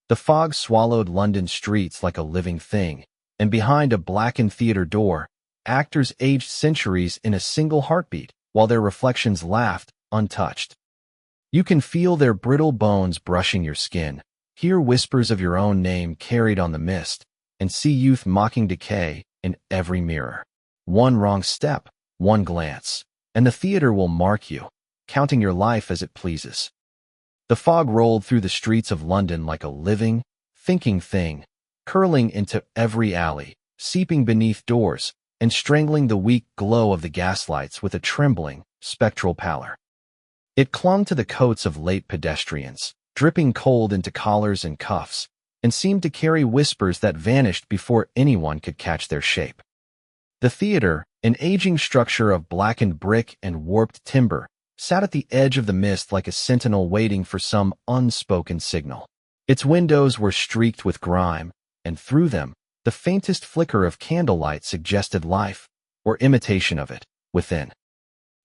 The fog swallowed London streets like a living thing, and behind a blackened theater door, actors aged centuries in a single heartbeat, while their reflections laughed, untouched. You can feel their brittle bones brushing your skin, hear whispers of your own name carried on the mist, and see youth mocking decay in every mirror. One wrong step, one glance, and the theater will mark you, counting your life as it pleases. The fog rolled through the streets of London like a living, thinking thing, curling into every alley, seeping beneath doors, and strangling the weak glow of the gaslights with a trembling, spectral pallor. It clung to the coats of late pedestrians, dripping cold into collars and cuffs, and seemed to carry whispers that vanished before anyone could catch their shape. The theater, an aging structure of blackened brick and warped timber, sat at the edge of the mist like a sentinel waiting for some unspoken signal. Its windows were streaked with grime, and through them, the faintest flicker of candlelight suggested life, or imitation of it, within.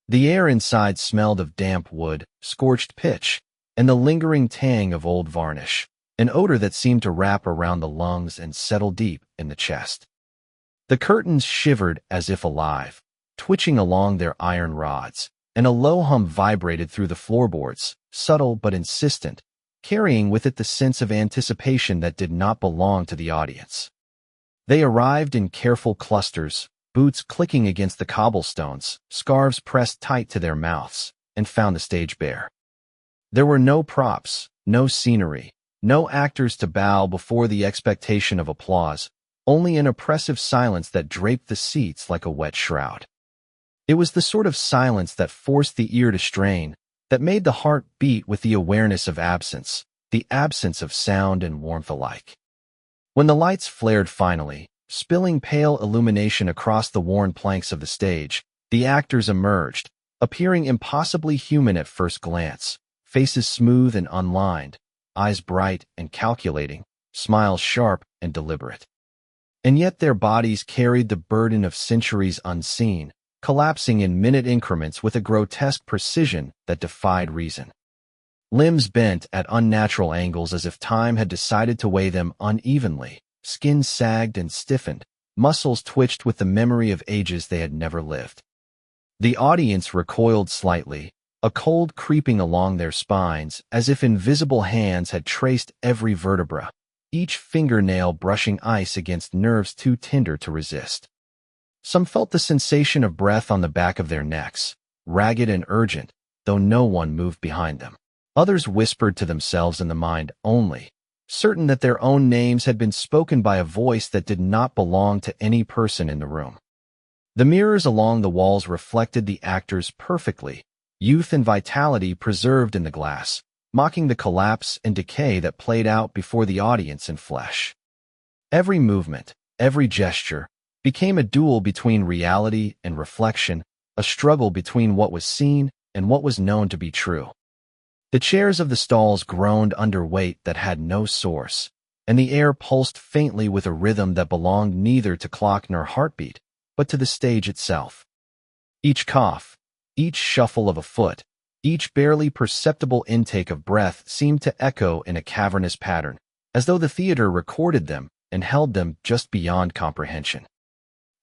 The air inside smelled of damp wood, scorched pitch, and the lingering tang of old varnish, an odor that seemed to wrap around the lungs and settle deep in the chest. The curtains shivered as if alive, twitching along their iron rods, and a low hum vibrated through the floorboards, subtle but insistent, carrying with it the sense of anticipation that did not belong to the audience. They arrived in careful clusters, boots clicking against the cobblestones, scarves pressed tight to their mouths, and found the stage bare. There were no props, no scenery, no actors to bow before the expectation of applause, only an oppressive silence that draped the seats like a wet shroud. It was the sort of silence that forced the ear to strain, that made the heart beat with the awareness of absence, the absence of sound and warmth alike. When the lights flared finally, spilling pale illumination across the worn planks of the stage, the actors emerged, appearing impossibly human at first glance, faces smooth and unlined, eyes bright and calculating, smiles sharp and deliberate. And yet their bodies carried the burden of centuries unseen, collapsing in minute increments with a grotesque precision that defied reason. Limbs bent at unnatural angles as if time had decided to weigh them unevenly, skin sagged and stiffened, muscles twitched with the memory of ages they had never lived. The audience recoiled slightly, a cold creeping along their spines as if invisible hands had traced every vertebra, each fingernail brushing ice against nerves too tender to resist. Some felt the sensation of breath on the back of their necks, ragged and urgent, though no one moved behind them. Others whispered to themselves in the mind only, certain that their own names had been spoken by a voice that did not belong to any person in the room. The mirrors along the walls reflected the actors perfectly, youth and vitality preserved in the glass, mocking the collapse and decay that played out before the audience in flesh. Every movement, every gesture, became a duel between reality and reflection, a struggle between what was seen and what was known to be true. The chairs of the stalls groaned under weight that had no source, and the air pulsed faintly with a rhythm that belonged neither to clock nor heartbeat, but to the stage itself. Each cough, each shuffle of a foot, each barely perceptible intake of breath seemed to echo in a cavernous pattern, as though the theater recorded them and held them just beyond comprehension.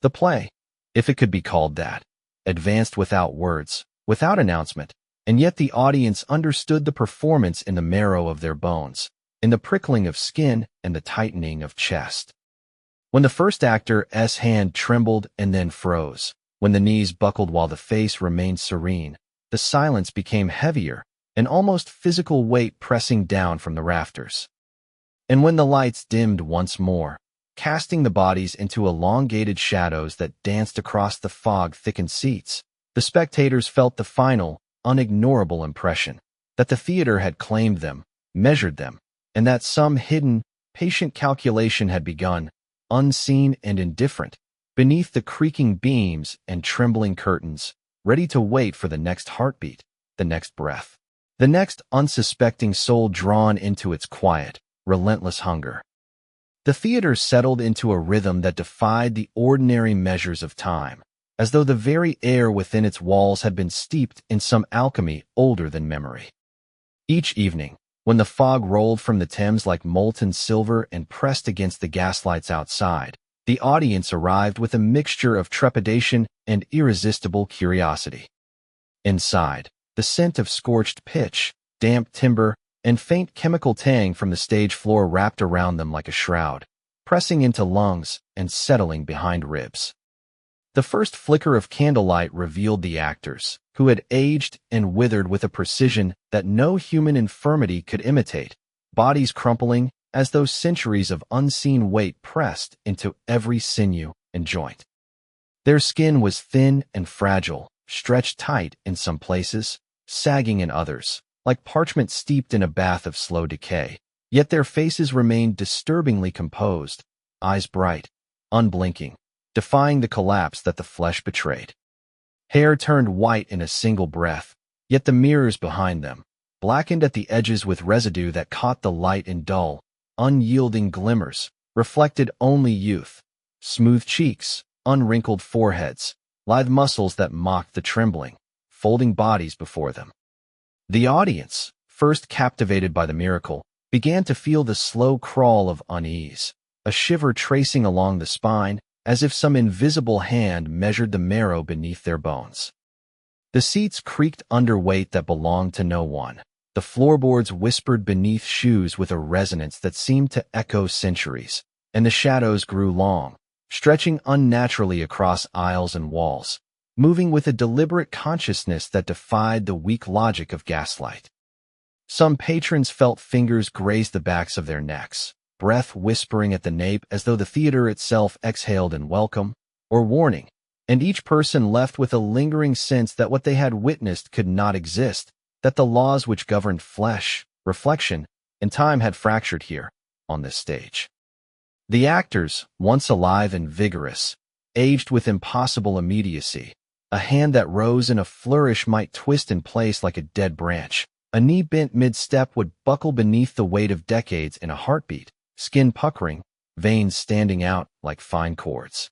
The play, if it could be called that, advanced without words, without announcement, and yet the audience understood the performance in the marrow of their bones, in the prickling of skin and the tightening of chest. When the first actor's hand trembled and then froze, when the knees buckled while the face remained serene, the silence became heavier, an almost physical weight pressing down from the rafters. And when the lights dimmed once more, casting the bodies into elongated shadows that danced across the fog-thickened seats, the spectators felt the final, unignorable impression that the theater had claimed them, measured them, and that some hidden, patient calculation had begun, unseen and indifferent, beneath the creaking beams and trembling curtains, ready to wait for the next heartbeat, the next breath, the next unsuspecting soul drawn into its quiet, relentless hunger. The theater settled into a rhythm that defied the ordinary measures of time, as though the very air within its walls had been steeped in some alchemy older than memory. Each evening, When the fog rolled from the Thames like molten silver and pressed against the gaslights outside, the audience arrived with a mixture of trepidation and irresistible curiosity. Inside, the scent of scorched pitch, damp timber, and faint chemical tang from the stage floor wrapped around them like a shroud, pressing into lungs and settling behind ribs. The first flicker of candlelight revealed the actors, who had aged and withered with a precision that no human infirmity could imitate, bodies crumpling as though centuries of unseen weight pressed into every sinew and joint. Their skin was thin and fragile, stretched tight in some places, sagging in others, like parchment steeped in a bath of slow decay. Yet their faces remained disturbingly composed, eyes bright, unblinking, defying the collapse that the flesh betrayed. Hair turned white in a single breath, yet the mirrors behind them, blackened at the edges with residue that caught the light in dull, unyielding glimmers, reflected only youth, smooth cheeks, unwrinkled foreheads, lithe muscles that mocked the trembling, folding bodies before them. The audience, first captivated by the miracle, began to feel the slow crawl of unease, a shiver tracing along the spine, as if some invisible hand measured the marrow beneath their bones. The seats creaked under weight that belonged to no one. The floorboards whispered beneath shoes with a resonance that seemed to echo centuries, and the shadows grew long, stretching unnaturally across aisles and walls, moving with a deliberate consciousness that defied the weak logic of gaslight. Some patrons felt fingers graze the backs of their necks, breath whispering at the nape as though the theater itself exhaled in welcome or warning, and each person left with a lingering sense that what they had witnessed could not exist, that the laws which governed flesh, reflection, and time had fractured here, on this stage. The actors, once alive and vigorous, aged with impossible immediacy. A hand that rose in a flourish might twist in place like a dead branch. A knee bent mid-step would buckle beneath the weight of decades in a heartbeat, skin puckering, veins standing out like fine cords.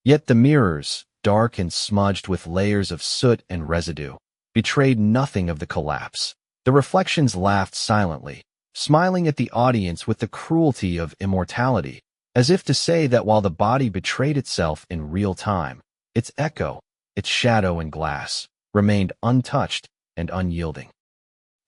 Yet the mirrors, dark and smudged with layers of soot and residue, betrayed nothing of the collapse. The reflections laughed silently, smiling at the audience with the cruelty of immortality, as if to say that while the body betrayed itself in real time, its echo, its shadow and glass, remained untouched and unyielding.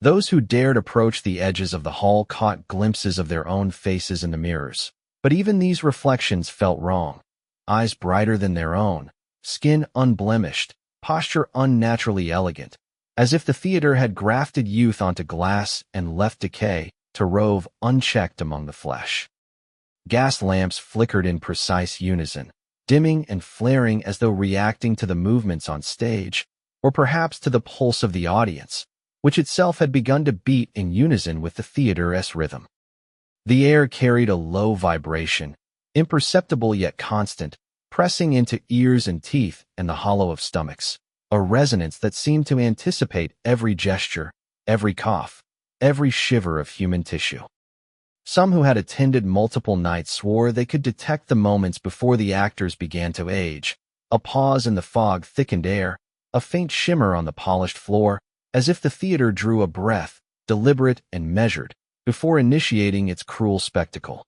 Those who dared approach the edges of the hall caught glimpses of their own faces in the mirrors, but even these reflections felt wrong. Eyes brighter than their own, skin unblemished, posture unnaturally elegant, as if the theater had grafted youth onto glass and left decay to rove unchecked among the flesh. Gas lamps flickered in precise unison, dimming and flaring as though reacting to the movements on stage, or perhaps to the pulse of the audience, which itself had begun to beat in unison with the theater's rhythm. The air carried a low vibration, imperceptible yet constant, pressing into ears and teeth and the hollow of stomachs, a resonance that seemed to anticipate every gesture, every cough, every shiver of human tissue. Some who had attended multiple nights swore they could detect the moments before the actors began to age, a pause in the fog-thickened air, a faint shimmer on the polished floor, as if the theater drew a breath, deliberate and measured, before initiating its cruel spectacle.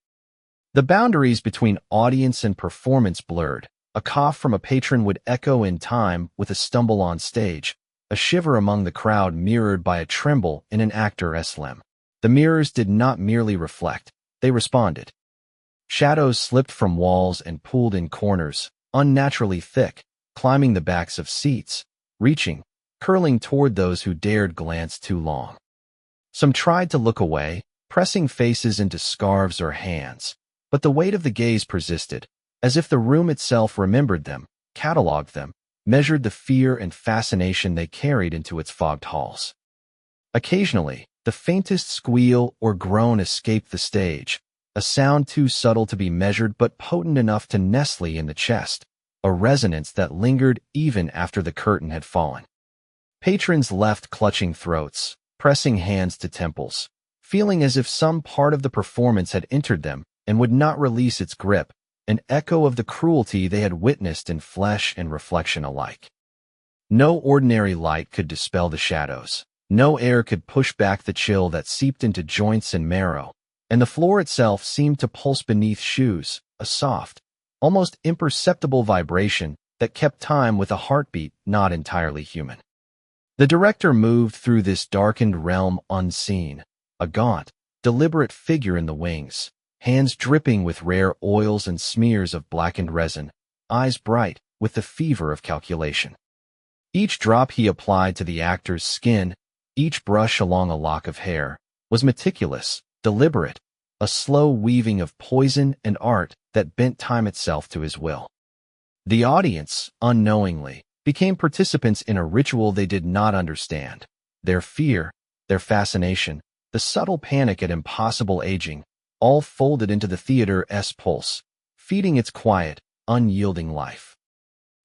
The boundaries between audience and performance blurred. A cough from a patron would echo in time with a stumble on stage, a shiver among the crowd mirrored by a tremble in an actor's limb. The mirrors did not merely reflect, they responded. Shadows slipped from walls and pooled in corners, unnaturally thick, climbing the backs of seats, reaching, curling toward those who dared glance too long. Some tried to look away, pressing faces into scarves or hands, but the weight of the gaze persisted, as if the room itself remembered them, catalogued them, measured the fear and fascination they carried into its fogged halls. Occasionally, the faintest squeal or groan escaped the stage, a sound too subtle to be measured but potent enough to nestle in the chest, a resonance that lingered even after the curtain had fallen. Patrons left clutching throats, pressing hands to temples, feeling as if some part of the performance had entered them and would not release its grip, an echo of the cruelty they had witnessed in flesh and reflection alike. No ordinary light could dispel the shadows. No air could push back the chill that seeped into joints and marrow, and the floor itself seemed to pulse beneath shoes, a soft, almost imperceptible vibration that kept time with a heartbeat not entirely human. The director moved through this darkened realm unseen, a gaunt, deliberate figure in the wings, hands dripping with rare oils and smears of blackened resin, eyes bright with the fever of calculation. Each drop he applied to the actor's skin, each brush along a lock of hair, was meticulous, deliberate, a slow weaving of poison and art that bent time itself to his will. The audience, unknowingly, became participants in a ritual they did not understand. Their fear, their fascination, the subtle panic at impossible aging, all folded into the theater's pulse, feeding its quiet, unyielding life.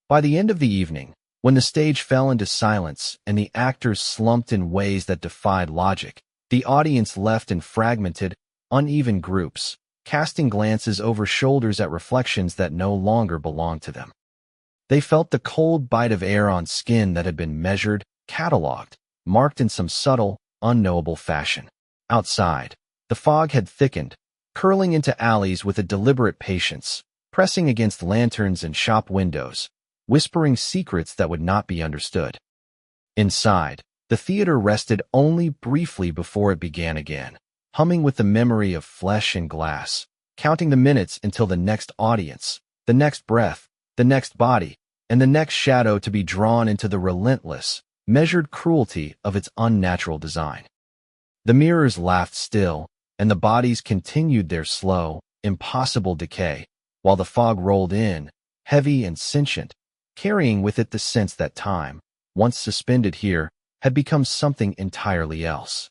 By the end of the evening, when the stage fell into silence and the actors slumped in ways that defied logic, the audience left in fragmented, uneven groups, casting glances over shoulders at reflections that no longer belonged to them. They felt the cold bite of air on skin that had been measured, catalogued, marked in some subtle, unknowable fashion. Outside, the fog had thickened, curling into alleys with a deliberate patience, pressing against lanterns and shop windows, whispering secrets that would not be understood. Inside, the theater rested only briefly before it began again, humming with the memory of flesh and glass, counting the minutes until the next audience, the next breath, the next body, and the next shadow to be drawn into the relentless, measured cruelty of its unnatural design. The mirrors laughed still, and the bodies continued their slow, impossible decay, while the fog rolled in, heavy and sentient, carrying with it the sense that time, once suspended here, had become something entirely else.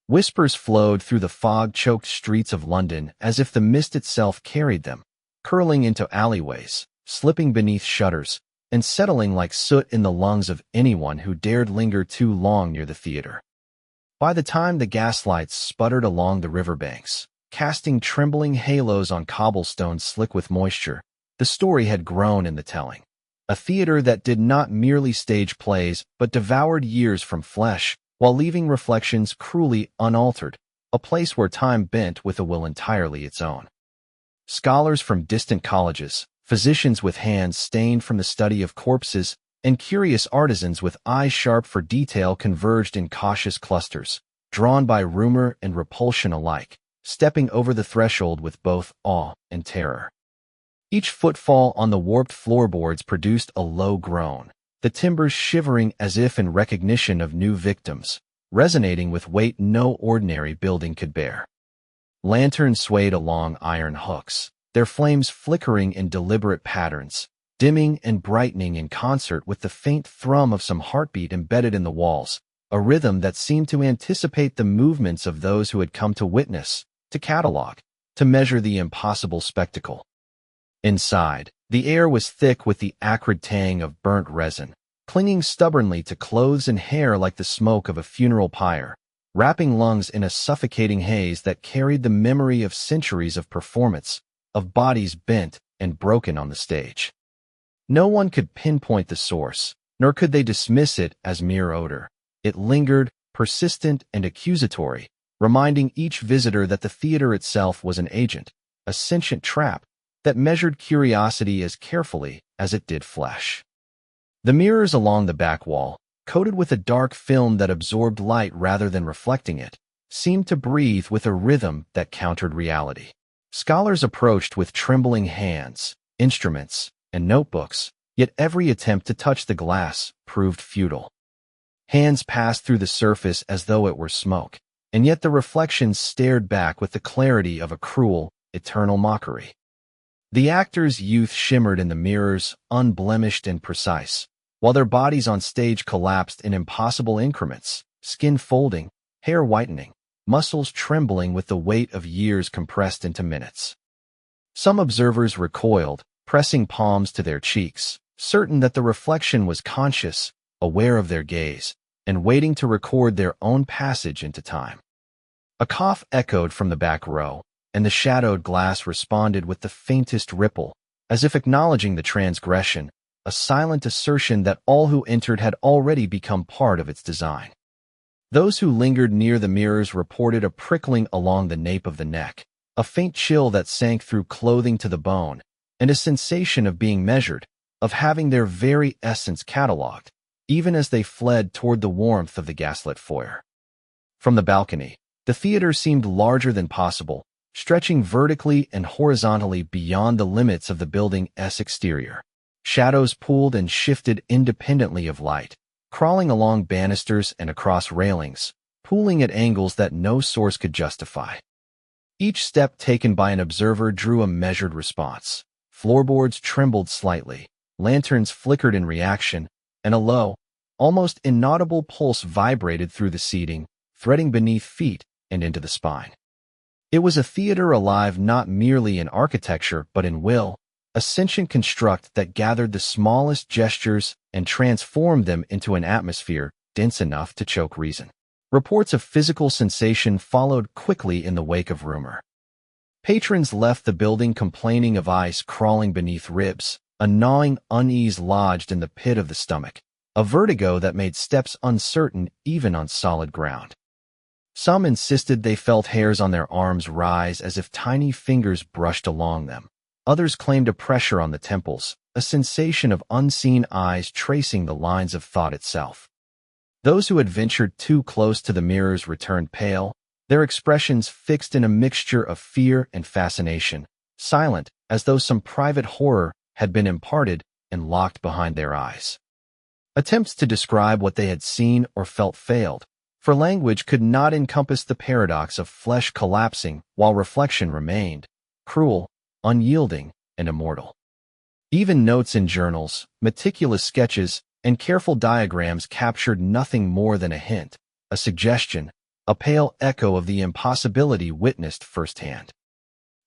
Whispers flowed through the fog-choked streets of London as if the mist itself carried them, curling into alleyways, slipping beneath shutters, and settling like soot in the lungs of anyone who dared linger too long near the theater. By the time the gaslights sputtered along the riverbanks, casting trembling halos on cobblestones slick with moisture, the story had grown in the telling. A theater that did not merely stage plays but devoured years from flesh, while leaving reflections cruelly unaltered, a place where time bent with a will entirely its own. Scholars from distant colleges, physicians with hands stained from the study of corpses, and curious artisans with eyes sharp for detail converged in cautious clusters, drawn by rumor and repulsion alike, stepping over the threshold with both awe and terror. Each footfall on the warped floorboards produced a low groan, the timbers shivering as if in recognition of new victims, resonating with weight no ordinary building could bear. Lanterns swayed along iron hooks, their flames flickering in deliberate patterns, dimming and brightening in concert with the faint thrum of some heartbeat embedded in the walls, a rhythm that seemed to anticipate the movements of those who had come to witness, to catalog, to measure the impossible spectacle. Inside, the air was thick with the acrid tang of burnt resin, clinging stubbornly to clothes and hair like the smoke of a funeral pyre, wrapping lungs in a suffocating haze that carried the memory of centuries of performance, of bodies bent and broken on the stage. No one could pinpoint the source, nor could they dismiss it as mere odor. It lingered, persistent and accusatory, reminding each visitor that the theater itself was an agent, a sentient trap, that measured curiosity as carefully as it did flesh. The mirrors along the back wall, coated with a dark film that absorbed light rather than reflecting it, seemed to breathe with a rhythm that countered reality. Scholars approached with trembling hands, instruments, and notebooks, yet every attempt to touch the glass proved futile. Hands passed through the surface as though it were smoke, and yet the reflections stared back with the clarity of a cruel, eternal mockery. The actors' youth shimmered in the mirrors, unblemished and precise, while their bodies on stage collapsed in impossible increments, skin folding, hair whitening, muscles trembling with the weight of years compressed into minutes. Some observers recoiled, pressing palms to their cheeks, certain that the reflection was conscious, aware of their gaze, and waiting to record their own passage into time. A cough echoed from the back row, and the shadowed glass responded with the faintest ripple, as if acknowledging the transgression, a silent assertion that all who entered had already become part of its design. Those who lingered near the mirrors reported a prickling along the nape of the neck, a faint chill that sank through clothing to the bone, and a sensation of being measured, of having their very essence catalogued, even as they fled toward the warmth of the gaslit foyer. From the balcony, the theater seemed larger than possible, stretching vertically and horizontally beyond the limits of the building's exterior. Shadows pooled and shifted independently of light, crawling along banisters and across railings, pooling at angles that no source could justify. Each step taken by an observer drew a measured response. Floorboards trembled slightly, lanterns flickered in reaction, and a low, almost inaudible pulse vibrated through the seating, threading beneath feet and into the spine. It was a theater alive not merely in architecture but in will, a sentient construct that gathered the smallest gestures and transformed them into an atmosphere dense enough to choke reason. Reports of physical sensation followed quickly in the wake of rumor. Patrons left the building complaining of ice crawling beneath ribs, a gnawing unease lodged in the pit of the stomach, a vertigo that made steps uncertain even on solid ground. Some insisted they felt hairs on their arms rise as if tiny fingers brushed along them. Others claimed a pressure on the temples, a sensation of unseen eyes tracing the lines of thought itself. Those who had ventured too close to the mirrors returned pale, their expressions fixed in a mixture of fear and fascination, silent as though some private horror had been imparted and locked behind their eyes. Attempts to describe what they had seen or felt failed, for language could not encompass the paradox of flesh collapsing while reflection remained, cruel, unyielding, and immortal. Even notes in journals, meticulous sketches, and careful diagrams captured nothing more than a hint, a suggestion, a pale echo of the impossibility witnessed firsthand.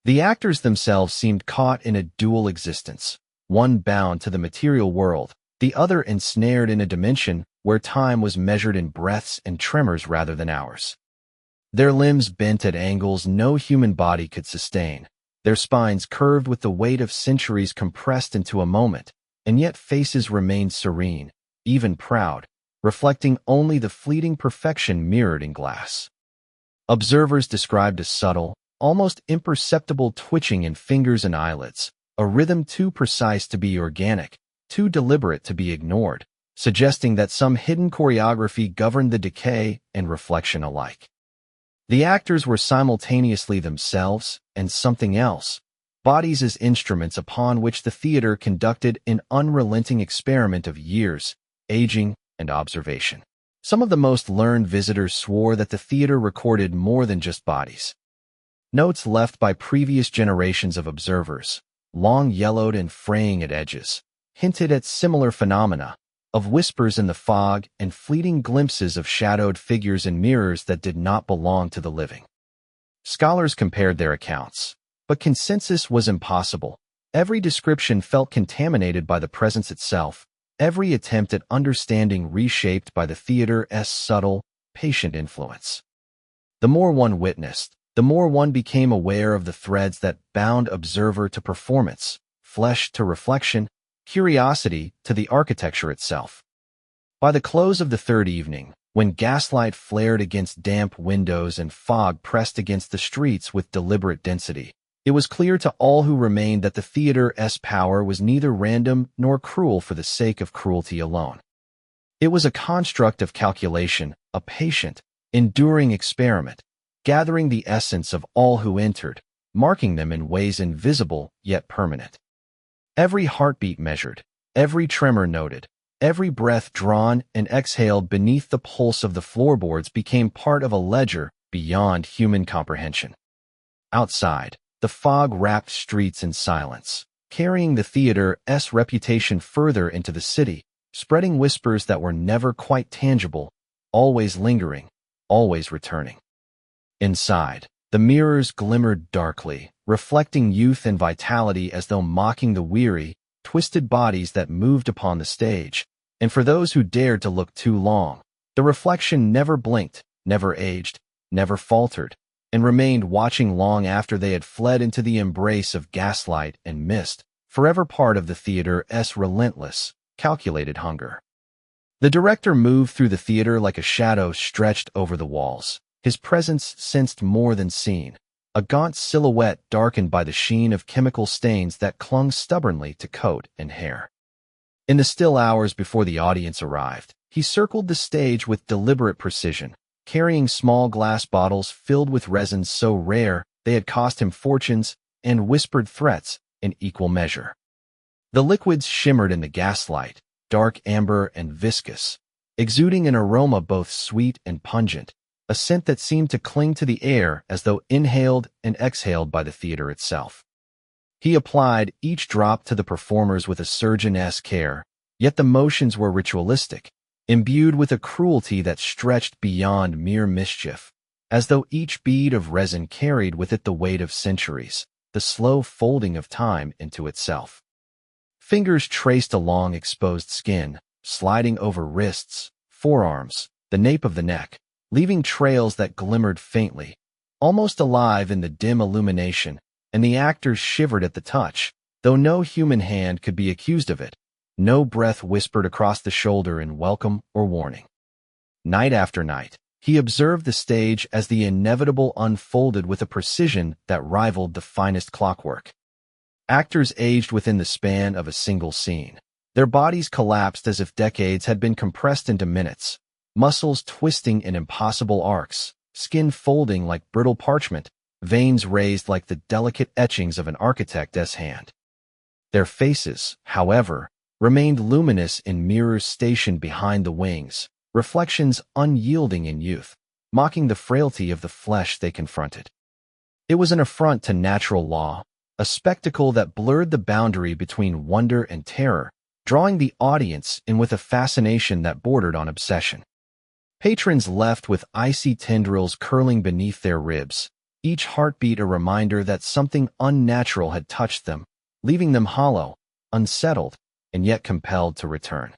The actors themselves seemed caught in a dual existence, one bound to the material world, the other ensnared in a dimension where time was measured in breaths and tremors rather than hours. Their limbs bent at angles no human body could sustain, their spines curved with the weight of centuries compressed into a moment, and yet faces remained serene, even proud, reflecting only the fleeting perfection mirrored in glass. Observers described a subtle, almost imperceptible twitching in fingers and eyelids, a rhythm too precise to be organic, too deliberate to be ignored, suggesting that some hidden choreography governed the decay and reflection alike. The actors were simultaneously themselves and something else, bodies as instruments upon which the theater conducted an unrelenting experiment of years, aging, and observation. Some of the most learned visitors swore that the theater recorded more than just bodies. Notes left by previous generations of observers, long yellowed and fraying at edges, hinted at similar phenomena, of whispers in the fog and fleeting glimpses of shadowed figures in mirrors that did not belong to the living. Scholars compared their accounts, but consensus was impossible. Every description felt contaminated by the presence itself, every attempt at understanding reshaped by the theater's subtle, patient influence. The more one witnessed, the more one became aware of the threads that bound observer to performance, flesh to reflection, curiosity to the architecture itself. By the close of the third evening, when gaslight flared against damp windows and fog pressed against the streets with deliberate density, it was clear to all who remained that the theater's power was neither random nor cruel for the sake of cruelty alone. It was a construct of calculation, a patient, enduring experiment, gathering the essence of all who entered, marking them in ways invisible yet permanent. Every heartbeat measured, every tremor noted, every breath drawn and exhaled beneath the pulse of the floorboards became part of a ledger beyond human comprehension. Outside, the fog wrapped streets in silence, carrying the theater's reputation further into the city, spreading whispers that were never quite tangible, always lingering, always returning. Inside, the mirrors glimmered darkly, reflecting youth and vitality as though mocking the weary, twisted bodies that moved upon the stage, and for those who dared to look too long, the reflection never blinked, never aged, never faltered, and remained watching long after they had fled into the embrace of gaslight and mist, forever part of the theater's relentless, calculated hunger. The director moved through the theater like a shadow stretched over the walls. His presence sensed more than seen, a gaunt silhouette darkened by the sheen of chemical stains that clung stubbornly to coat and hair. In the still hours before the audience arrived, he circled the stage with deliberate precision, carrying small glass bottles filled with resins so rare they had cost him fortunes, and whispered threats in equal measure. The liquids shimmered in the gaslight, dark amber and viscous, exuding an aroma both sweet and pungent, a scent that seemed to cling to the air as though inhaled and exhaled by the theater itself. He applied each drop to the performers with a surgeon-esque care, yet the motions were ritualistic, imbued with a cruelty that stretched beyond mere mischief, as though each bead of resin carried with it the weight of centuries, the slow folding of time into itself. Fingers traced along exposed skin, sliding over wrists, forearms, the nape of the neck, leaving trails that glimmered faintly, almost alive in the dim illumination, and the actors shivered at the touch, though no human hand could be accused of it. No breath whispered across the shoulder in welcome or warning. Night after night, he observed the stage as the inevitable unfolded with a precision that rivaled the finest clockwork. Actors aged within the span of a single scene. Their bodies collapsed as if decades had been compressed into minutes, muscles twisting in impossible arcs, skin folding like brittle parchment, veins raised like the delicate etchings of an architect's hand. Their faces, however, remained luminous in mirrors stationed behind the wings, reflections unyielding in youth, mocking the frailty of the flesh they confronted. It was an affront to natural law, a spectacle that blurred the boundary between wonder and terror, drawing the audience in with a fascination that bordered on obsession. Patrons left with icy tendrils curling beneath their ribs, each heartbeat a reminder that something unnatural had touched them, leaving them hollow, unsettled, and yet compelled to return.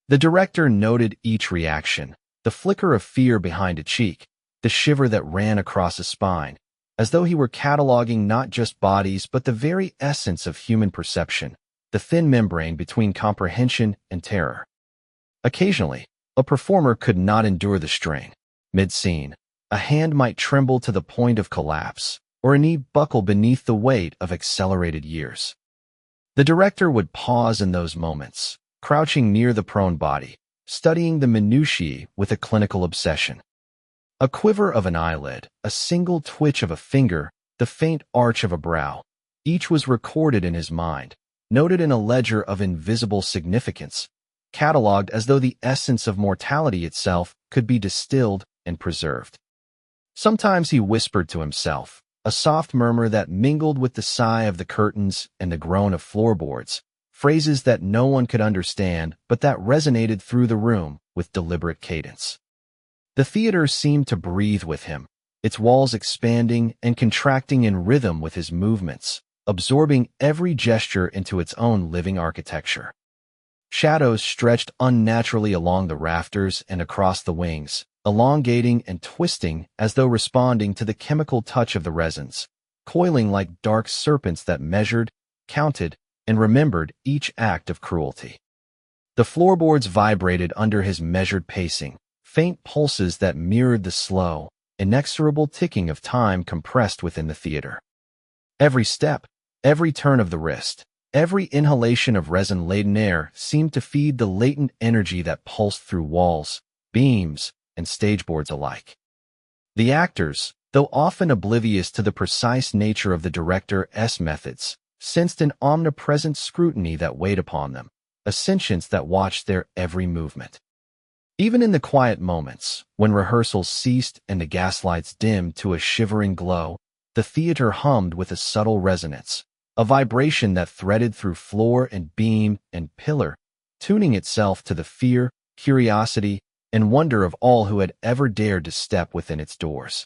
The director noted each reaction, the flicker of fear behind a cheek, the shiver that ran across a spine, as though he were cataloging not just bodies but the very essence of human perception, the thin membrane between comprehension and terror. Occasionally, a performer could not endure the strain. Mid-scene, a hand might tremble to the point of collapse, or a knee buckle beneath the weight of accelerated years. The director would pause in those moments, crouching near the prone body, studying the minutiae with a clinical obsession. A quiver of an eyelid, a single twitch of a finger, the faint arch of a brow, each was recorded in his mind, noted in a ledger of invisible significance, catalogued as though the essence of mortality itself could be distilled and preserved. Sometimes he whispered to himself, a soft murmur that mingled with the sigh of the curtains and the groan of floorboards, phrases that no one could understand but that resonated through the room with deliberate cadence. The theater seemed to breathe with him, its walls expanding and contracting in rhythm with his movements, absorbing every gesture into its own living architecture. Shadows stretched unnaturally along the rafters and across the wings, elongating and twisting as though responding to the chemical touch of the resins, coiling like dark serpents that measured, counted, and remembered each act of cruelty. The floorboards vibrated under his measured pacing, faint pulses that mirrored the slow, inexorable ticking of time compressed within the theater. Every step, every turn of the wrist, every inhalation of resin-laden air seemed to feed the latent energy that pulsed through walls, beams, and stage-boards alike. The actors, though often oblivious to the precise nature of the director's methods, sensed an omnipresent scrutiny that weighed upon them, a sentience that watched their every movement. Even in the quiet moments, when rehearsals ceased and the gaslights dimmed to a shivering glow, the theater hummed with a subtle resonance, a vibration that threaded through floor and beam and pillar, tuning itself to the fear, curiosity, and wonder of all who had ever dared to step within its doors.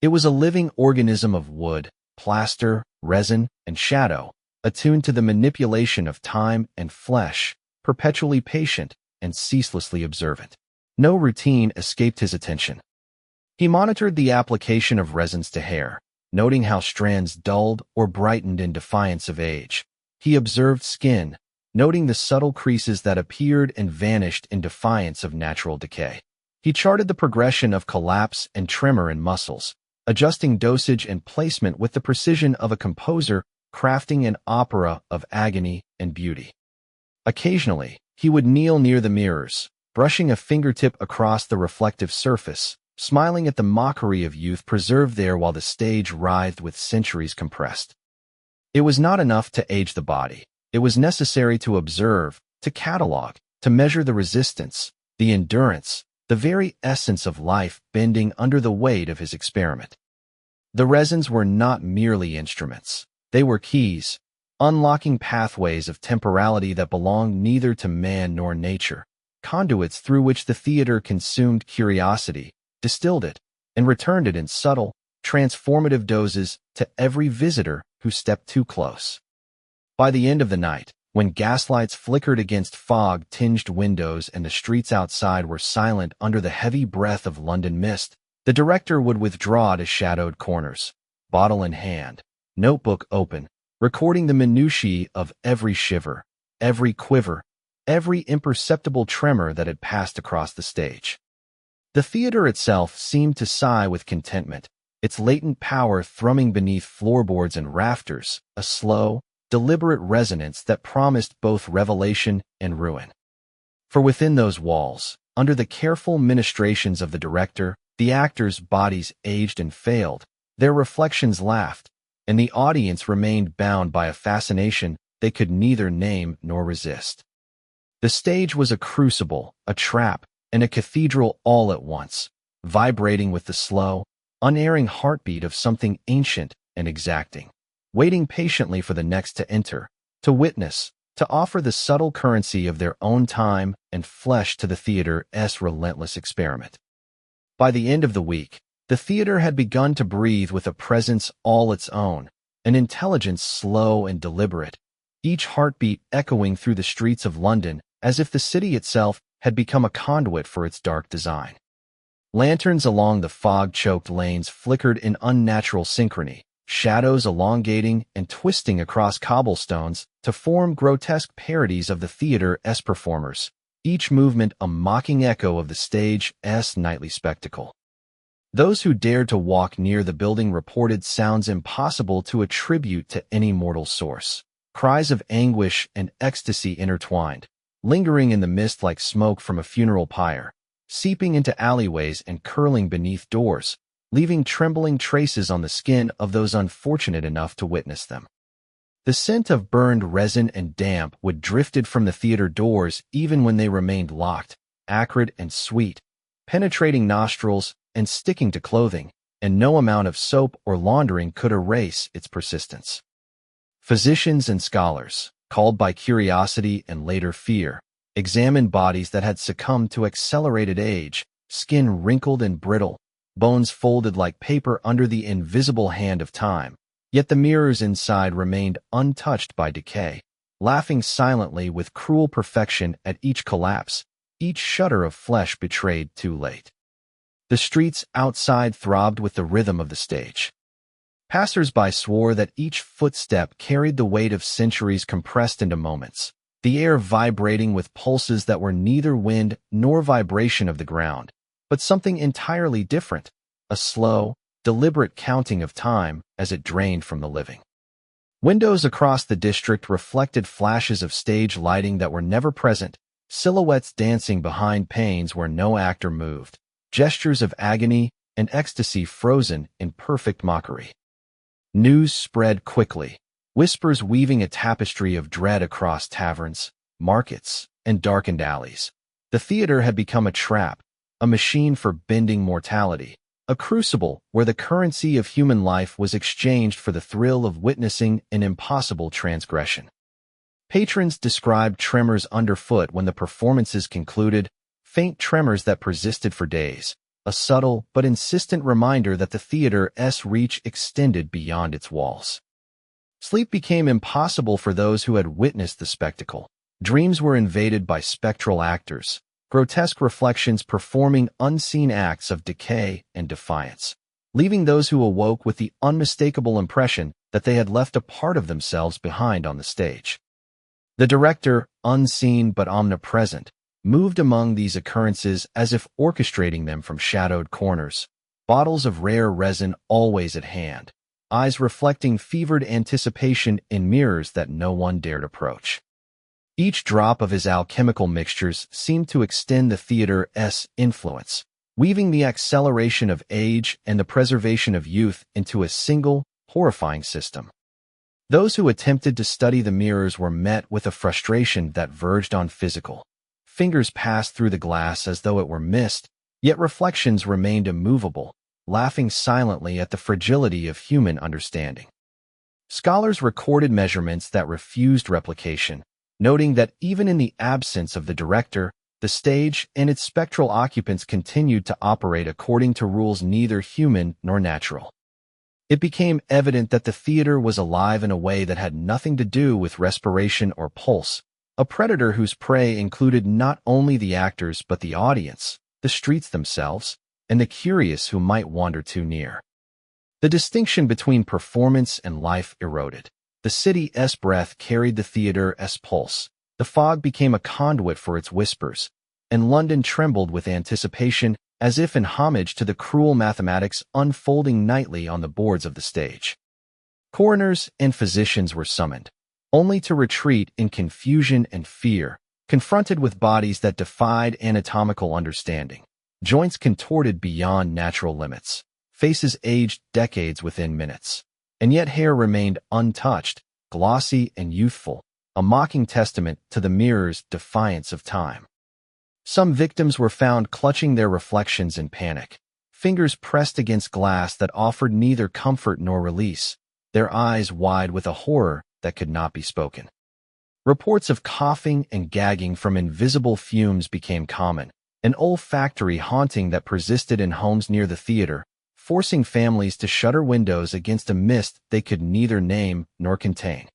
It was a living organism of wood, plaster, resin, and shadow, attuned to the manipulation of time and flesh, perpetually patient and ceaselessly observant. No routine escaped his attention. He monitored the application of resins to hair, noting how strands dulled or brightened in defiance of age. He observed skin, noting the subtle creases that appeared and vanished in defiance of natural decay. He charted the progression of collapse and tremor in muscles, adjusting dosage and placement with the precision of a composer crafting an opera of agony and beauty. Occasionally, he would kneel near the mirrors, brushing a fingertip across the reflective surface, smiling at the mockery of youth preserved there while the stage writhed with centuries compressed. It was not enough to age the body. It was necessary to observe, to catalog, to measure the resistance, the endurance, the very essence of life bending under the weight of his experiment. The resins were not merely instruments. They were keys, unlocking pathways of temporality that belonged neither to man nor nature, conduits through which the theater consumed curiosity, distilled it, and returned it in subtle, transformative doses to every visitor who stepped too close. By the end of the night, when gaslights flickered against fog-tinged windows and the streets outside were silent under the heavy breath of London mist, the director would withdraw to shadowed corners, bottle in hand, notebook open, recording the minutiae of every shiver, every quiver, every imperceptible tremor that had passed across the stage. The theater itself seemed to sigh with contentment, its latent power thrumming beneath floorboards and rafters, a slow, deliberate resonance that promised both revelation and ruin. For within those walls, under the careful ministrations of the director, the actors' bodies aged and failed, their reflections laughed, and the audience remained bound by a fascination they could neither name nor resist. The stage was a crucible, a trap, and a cathedral all at once, vibrating with the slow, unerring heartbeat of something ancient and exacting, waiting patiently for the next to enter, to witness, to offer the subtle currency of their own time and flesh to the theater's relentless experiment. By the end of the week, the theater had begun to breathe with a presence all its own, an intelligence slow and deliberate, each heartbeat echoing through the streets of London as if the city itself had become a conduit for its dark design. Lanterns along the fog-choked lanes flickered in unnatural synchrony, shadows elongating and twisting across cobblestones to form grotesque parodies of the theater's performers, each movement a mocking echo of the stage's nightly spectacle. Those who dared to walk near the building reported sounds impossible to attribute to any mortal source, cries of anguish and ecstasy intertwined, lingering in the mist like smoke from a funeral pyre, seeping into alleyways and curling beneath doors, leaving trembling traces on the skin of those unfortunate enough to witness them. The scent of burned resin and damp would drifted from the theater doors even when they remained locked, acrid and sweet, penetrating nostrils and sticking to clothing, and no amount of soap or laundering could erase its persistence. Physicians and scholars, called by curiosity and later fear, examined bodies that had succumbed to accelerated age, skin wrinkled and brittle, bones folded like paper under the invisible hand of time, yet the mirrors inside remained untouched by decay, laughing silently with cruel perfection at each collapse, each shudder of flesh betrayed too late. The streets outside throbbed with the rhythm of the stage. Passers-by swore that each footstep carried the weight of centuries compressed into moments, the air vibrating with pulses that were neither wind nor vibration of the ground, but something entirely different, a slow, deliberate counting of time as it drained from the living. Windows across the district reflected flashes of stage lighting that were never present, silhouettes dancing behind panes where no actor moved, gestures of agony and ecstasy frozen in perfect mockery. News spread quickly, whispers weaving a tapestry of dread across taverns, markets, and darkened alleys. The theater had become a trap, a machine for bending mortality, a crucible where the currency of human life was exchanged for the thrill of witnessing an impossible transgression. Patrons described tremors underfoot when the performances concluded, faint tremors that persisted for days, a subtle but insistent reminder that the theater's reach extended beyond its walls. Sleep became impossible for those who had witnessed the spectacle. Dreams were invaded by spectral actors, grotesque reflections performing unseen acts of decay and defiance, leaving those who awoke with the unmistakable impression that they had left a part of themselves behind on the stage. The director, unseen but omnipresent, moved among these occurrences as if orchestrating them from shadowed corners, bottles of rare resin always at hand, eyes reflecting fevered anticipation in mirrors that no one dared approach. Each drop of his alchemical mixtures seemed to extend the theater's influence, weaving the acceleration of age and the preservation of youth into a single, horrifying system. Those who attempted to study the mirrors were met with a frustration that verged on physical. Fingers passed through the glass as though it were mist, yet reflections remained immovable, laughing silently at the fragility of human understanding. Scholars recorded measurements that refused replication, noting that even in the absence of the director, the stage and its spectral occupants continued to operate according to rules neither human nor natural. It became evident that the theater was alive in a way that had nothing to do with respiration or pulse, a predator whose prey included not only the actors but the audience, the streets themselves, and the curious who might wander too near. The distinction between performance and life eroded. The city's breath carried the theater's pulse. The fog became a conduit for its whispers, and London trembled with anticipation as if in homage to the cruel mathematics unfolding nightly on the boards of the stage. Coroners and physicians were summoned, only to retreat in confusion and fear, confronted with bodies that defied anatomical understanding, joints contorted beyond natural limits, faces aged decades within minutes, and yet hair remained untouched, glossy and youthful, a mocking testament to the mirror's defiance of time. Some victims were found clutching their reflections in panic, fingers pressed against glass that offered neither comfort nor release, their eyes wide with a horror that could not be spoken. Reports of coughing and gagging from invisible fumes became common, an olfactory haunting that persisted in homes near the theater, forcing families to shutter windows against a mist they could neither name nor contain.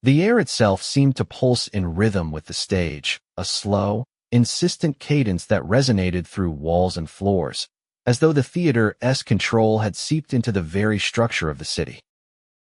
The air itself seemed to pulse in rhythm with the stage, a slow, insistent cadence that resonated through walls and floors, as though the theater's control had seeped into the very structure of the city.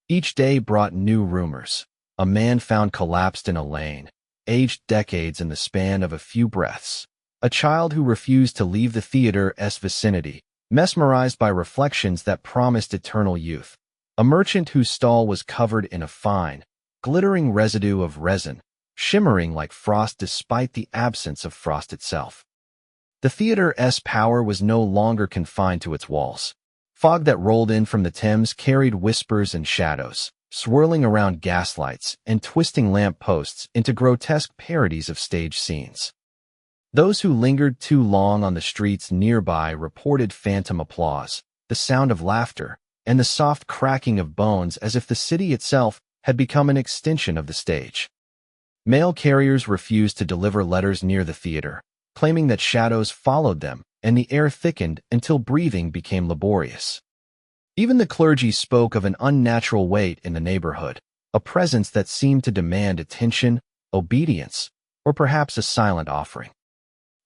Each day brought new rumors. A man found collapsed in a lane, aged decades in the span of a few breaths. A child who refused to leave the theater's vicinity, mesmerized by reflections that promised eternal youth. A merchant whose stall was covered in a fine, glittering residue of resin, shimmering like frost despite the absence of frost itself. The theater's power was no longer confined to its walls. Fog that rolled in from the Thames carried whispers and shadows, swirling around gaslights and twisting lamp posts into grotesque parodies of stage scenes. Those who lingered too long on the streets nearby reported phantom applause, the sound of laughter, and the soft cracking of bones as if the city itself had become an extension of the stage. Mail carriers refused to deliver letters near the theater, claiming that shadows followed them and the air thickened until breathing became laborious. Even the clergy spoke of an unnatural weight in the neighborhood, a presence that seemed to demand attention, obedience, or perhaps a silent offering.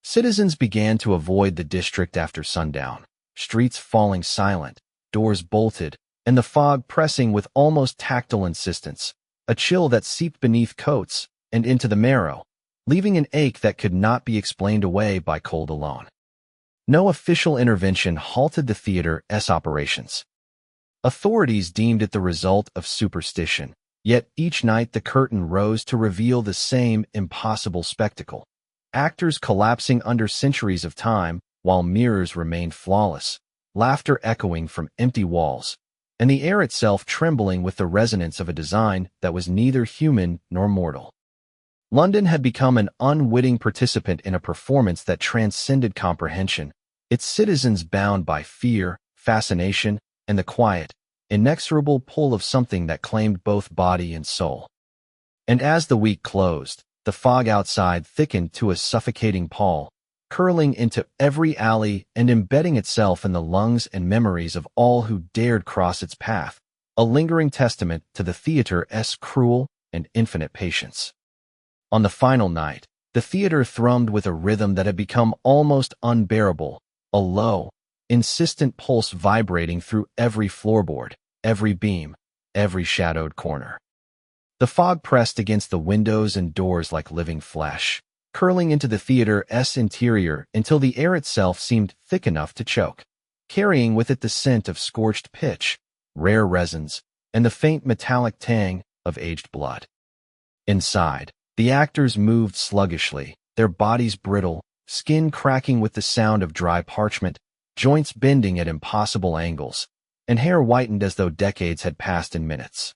Citizens began to avoid the district after sundown, streets falling silent, doors bolted, and the fog pressing with almost tactile insistence, a chill that seeped beneath coats and into the marrow, leaving an ache that could not be explained away by cold alone. No official intervention halted the theater's operations. Authorities deemed it the result of superstition, yet each night the curtain rose to reveal the same impossible spectacle. Actors collapsing under centuries of time, while mirrors remained flawless, laughter echoing from empty walls, and the air itself trembling with the resonance of a design that was neither human nor mortal. London had become an unwitting participant in a performance that transcended comprehension, its citizens bound by fear, fascination, and the quiet, inexorable pull of something that claimed both body and soul. And as the week closed, the fog outside thickened to a suffocating pall, curling into every alley and embedding itself in the lungs and memories of all who dared cross its path, a lingering testament to the theater's cruel and infinite patience. On the final night, the theater thrummed with a rhythm that had become almost unbearable, a low, insistent pulse vibrating through every floorboard, every beam, every shadowed corner. The fog pressed against the windows and doors like living flesh, curling into the theater's interior until the air itself seemed thick enough to choke, carrying with it the scent of scorched pitch, rare resins, and the faint metallic tang of aged blood. Inside, the actors moved sluggishly, their bodies brittle, skin cracking with the sound of dry parchment, joints bending at impossible angles, and hair whitened as though decades had passed in minutes.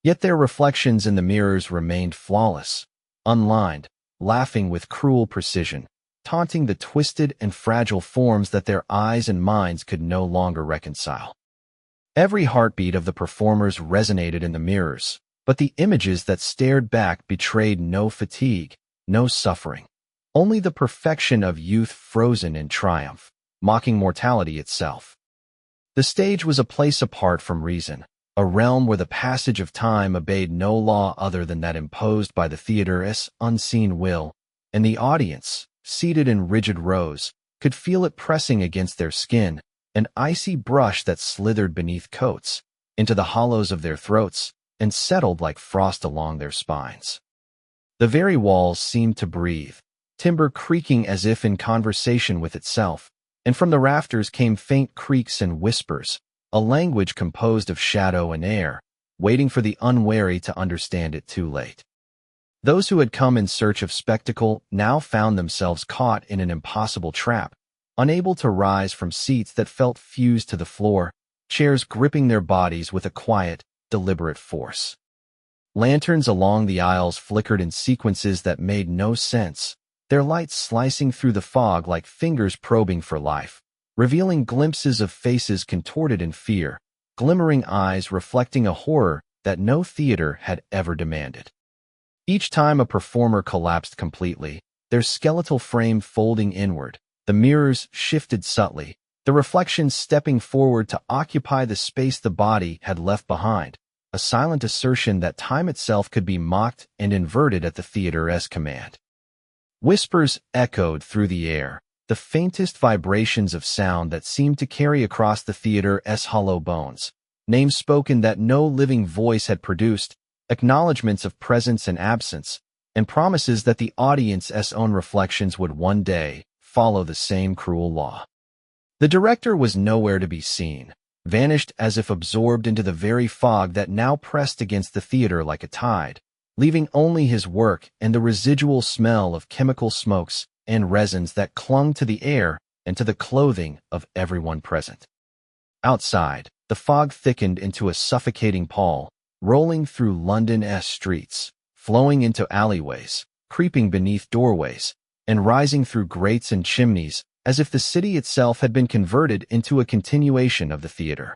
Yet their reflections in the mirrors remained flawless, unlined, laughing with cruel precision, taunting the twisted and fragile forms that their eyes and minds could no longer reconcile. Every heartbeat of the performers resonated in the mirrors, but the images that stared back betrayed no fatigue, no suffering, only the perfection of youth frozen in triumph, mocking mortality itself. The stage was a place apart from reason, a realm where the passage of time obeyed no law other than that imposed by the theater's unseen will, and the audience, seated in rigid rows, could feel it pressing against their skin, an icy brush that slithered beneath coats, into the hollows of their throats, and settled like frost along their spines. The very walls seemed to breathe, timber creaking as if in conversation with itself, and from the rafters came faint creaks and whispers, a language composed of shadow and air, waiting for the unwary to understand it too late. Those who had come in search of spectacle now found themselves caught in an impossible trap, unable to rise from seats that felt fused to the floor, chairs gripping their bodies with a quiet, deliberate force. Lanterns along the aisles flickered in sequences that made no sense, their lights slicing through the fog like fingers probing for life, revealing glimpses of faces contorted in fear, glimmering eyes reflecting a horror that no theater had ever demanded. Each time a performer collapsed completely, their skeletal frame folding inward, the mirrors shifted subtly, the reflections stepping forward to occupy the space the body had left behind, a silent assertion that time itself could be mocked and inverted at the theater's command. Whispers echoed through the air, the faintest vibrations of sound that seemed to carry across the theater's hollow bones, names spoken that no living voice had produced, acknowledgments of presence and absence, and promises that the audience's own reflections would one day follow the same cruel law. The director was nowhere to be seen, vanished as if absorbed into the very fog that now pressed against the theater like a tide, leaving only his work and the residual smell of chemical smokes and resins that clung to the air and to the clothing of everyone present. Outside, the fog thickened into a suffocating pall, rolling through London's streets, flowing into alleyways, creeping beneath doorways, and rising through grates and chimneys, as if the city itself had been converted into a continuation of the theater.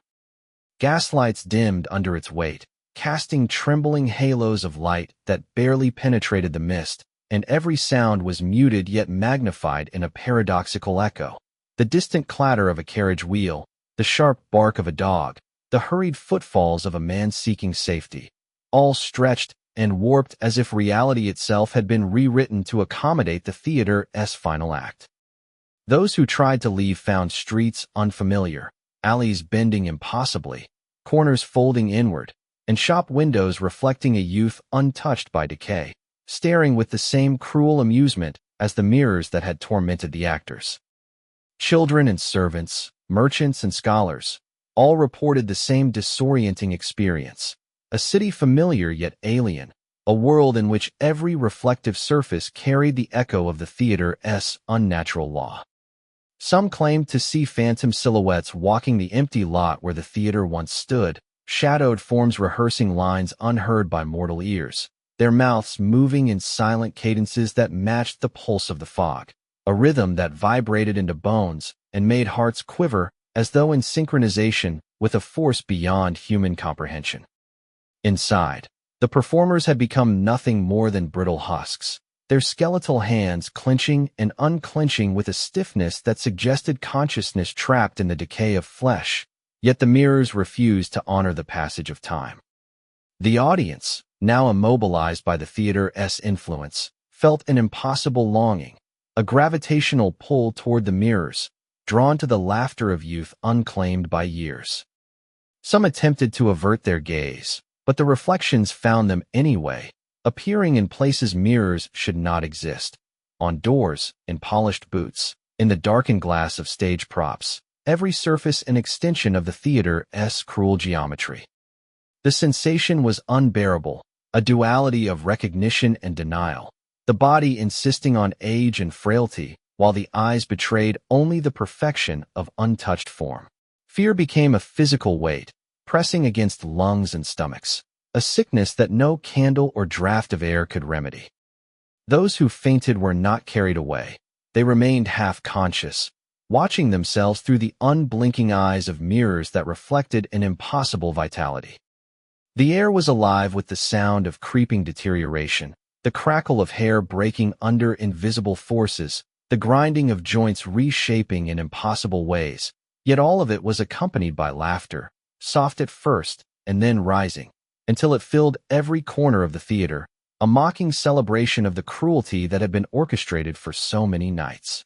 Gaslights dimmed under its weight, casting trembling halos of light that barely penetrated the mist, and every sound was muted yet magnified in a paradoxical echo. The distant clatter of a carriage wheel, the sharp bark of a dog, the hurried footfalls of a man seeking safety, all stretched and warped as if reality itself had been rewritten to accommodate the theater's final act. Those who tried to leave found streets unfamiliar, alleys bending impossibly, corners folding inward, and shop windows reflecting a youth untouched by decay, staring with the same cruel amusement as the mirrors that had tormented the actors. Children and servants, merchants and scholars, all reported the same disorienting experience, a city familiar yet alien, a world in which every reflective surface carried the echo of the theater's unnatural law. Some claimed to see phantom silhouettes walking the empty lot where the theater once stood, shadowed forms rehearsing lines unheard by mortal ears, their mouths moving in silent cadences that matched the pulse of the fog, a rhythm that vibrated into bones and made hearts quiver as though in synchronization with a force beyond human comprehension. Inside, the performers had become nothing more than brittle husks, their skeletal hands clenching and unclenching with a stiffness that suggested consciousness trapped in the decay of flesh, yet the mirrors refused to honor the passage of time. The audience, now immobilized by the theater's influence, felt an impossible longing, a gravitational pull toward the mirrors, drawn to the laughter of youth unclaimed by years. Some attempted to avert their gaze, But the reflections found them anyway, appearing in places mirrors should not exist. On doors, in polished boots, in the darkened glass of stage props, every surface an extension of the theater's cruel geometry. The sensation was unbearable, a duality of recognition and denial, the body insisting on age and frailty, while the eyes betrayed only the perfection of untouched form. Fear became a physical weight, pressing against lungs and stomachs, a sickness that no candle or draught of air could remedy. Those who fainted were not carried away. They remained half-conscious, watching themselves through the unblinking eyes of mirrors that reflected an impossible vitality. The air was alive with the sound of creeping deterioration, the crackle of hair breaking under invisible forces, the grinding of joints reshaping in impossible ways, yet all of it was accompanied by laughter, soft at first and then rising, until it filled every corner of the theater, a mocking celebration of the cruelty that had been orchestrated for so many nights.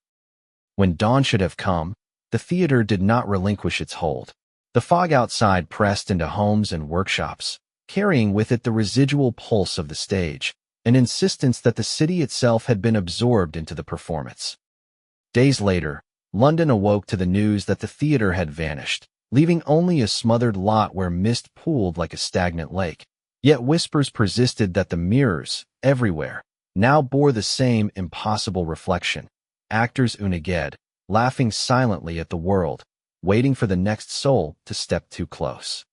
When dawn should have come, the theater did not relinquish its hold. The fog outside pressed into homes and workshops, carrying with it the residual pulse of the stage, an insistence that the city itself had been absorbed into the performance. Days later, London awoke to the news that the theater had vanished, leaving only a smothered lot where mist pooled like a stagnant lake. Yet whispers persisted that the mirrors, everywhere, now bore the same impossible reflection. Actors unforgettable, laughing silently at the world, waiting for the next soul to step too close.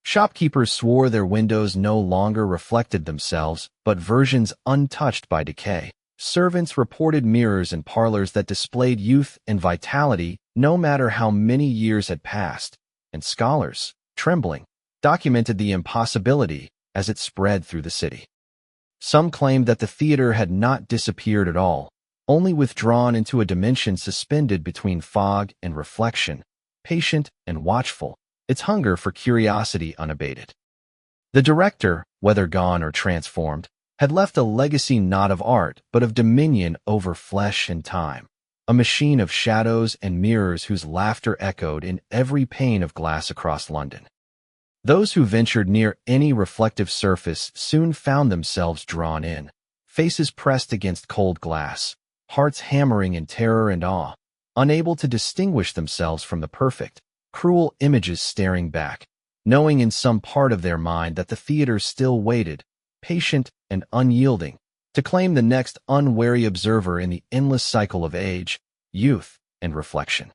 Shopkeepers swore their windows no longer reflected themselves, but versions untouched by decay. Servants reported mirrors in parlors that displayed youth and vitality no matter how many years had passed, and scholars, trembling, documented the impossibility as it spread through the city. Some claimed that the theater had not disappeared at all, only withdrawn into a dimension suspended between fog and reflection, patient and watchful, its hunger for curiosity unabated. The director, whether gone or transformed, had left a legacy not of art but of dominion over flesh and time, a machine of shadows and mirrors whose laughter echoed in every pane of glass across London. Those who ventured near any reflective surface soon found themselves drawn in, faces pressed against cold glass, hearts hammering in terror and awe, unable to distinguish themselves from the perfect, cruel images staring back, knowing in some part of their mind that the theater still waited, patient and unyielding, to claim the next unwary observer in the endless cycle of age, youth, and reflection.